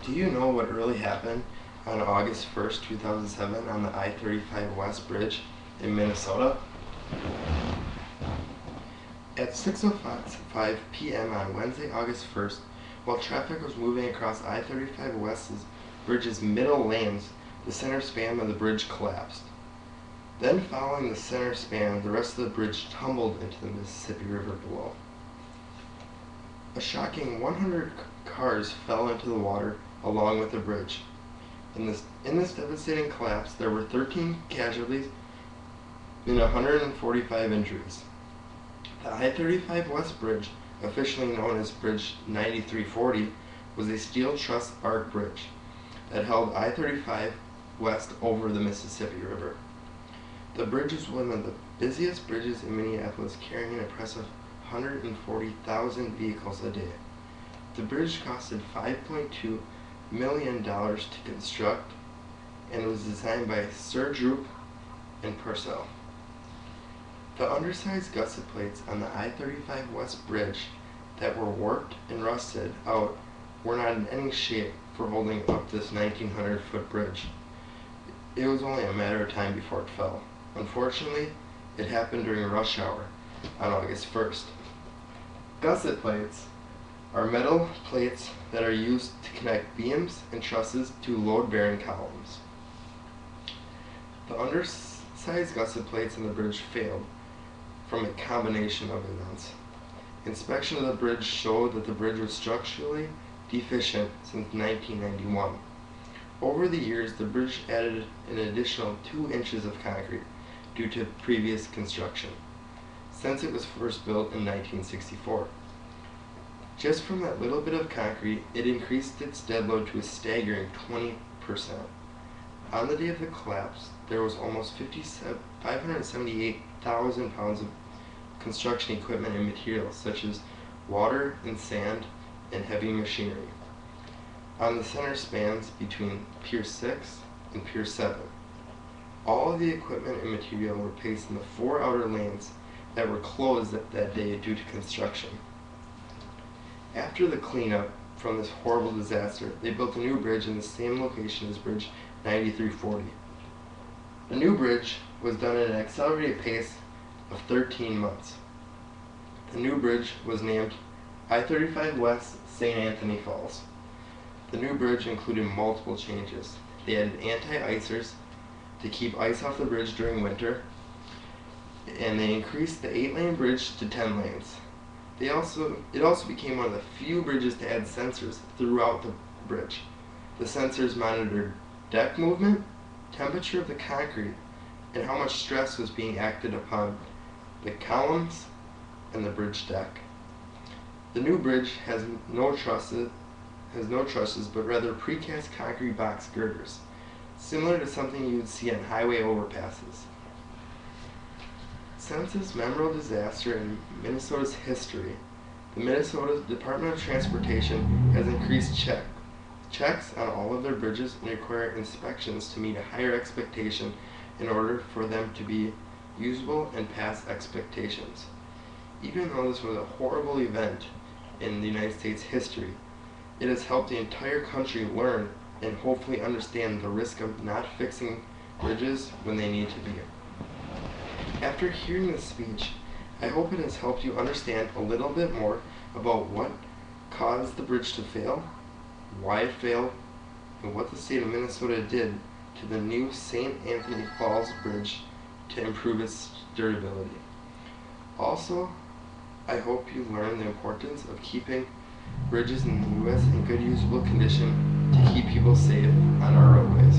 Do you know what really happened on August 1st, 2007 on the I-35 West Bridge in Minnesota? At 6:05 p.m. on Wednesday, August 1st, while traffic was moving across I-35 West's bridge's middle lanes, the center span of the bridge collapsed. Then, following the center span, the rest of the bridge tumbled into the Mississippi River below. A shocking 100 cars fell into the water along with the bridge. In this devastating collapse, there were 13 casualties and 145 injuries. The I-35 West Bridge, officially known as Bridge 9340, was a steel truss arch bridge that held I-35 West over the Mississippi River. The bridge is one of the busiest bridges in Minneapolis, carrying an impressive 140,000 vehicles a day. The bridge costed $5.2 million to construct and was designed by Sir Droop and Purcell. The undersized gusset plates on the I-35 West Bridge that were warped and rusted out were not in any shape for holding up this 1,900-foot bridge. It was only a matter of time before it fell. Unfortunately, it happened during rush hour on August 1st. Gusset plates are metal plates that are used to connect beams and trusses to load-bearing columns. The undersized gusset plates on the bridge failed from a combination of events. Inspection of the bridge showed that the bridge was structurally deficient since 1991. Over the years, the bridge added an additional 2 inches of concrete due to previous construction, since it was first built in 1964. Just from that little bit of concrete, it increased its dead load to a staggering 20%. On the day of the collapse, there was almost 578,000 pounds of construction equipment and materials such as water and sand and heavy machinery on the center spans between Pier 6 and Pier 7. All of the equipment and material were placed in the 4 outer lanes that were closed that day due to construction. After the cleanup from this horrible disaster, they built a new bridge in the same location as Bridge 9340. The new bridge was done at an accelerated pace of 13 months. The new bridge was named I-35 West St. Anthony Falls. The new bridge included multiple changes. They added anti-icers to keep ice off the bridge during winter, and they increased the 8-lane bridge to 10 lanes. It also became one of the few bridges to add sensors throughout the bridge. The sensors monitored deck movement, temperature of the concrete, and how much stress was being acted upon the columns and the bridge deck. The new bridge has no trusses, but rather precast concrete box girders, similar to something you would see on highway overpasses. Since this memorable disaster in Minnesota's history, the Minnesota Department of Transportation has increased checks on all of their bridges and require inspections to meet a higher expectation in order for them to be usable and pass expectations. Even though this was a horrible event in the United States history, it has helped the entire country learn and hopefully understand the risk of not fixing bridges when they need to be. After hearing this speech, I hope it has helped you understand a little bit more about what caused the bridge to fail, why it failed, and what the state of Minnesota did to the new St. Anthony Falls Bridge to improve its durability. Also, I hope you learn the importance of keeping bridges in the U.S. in good usable condition to keep people safe on our roadways.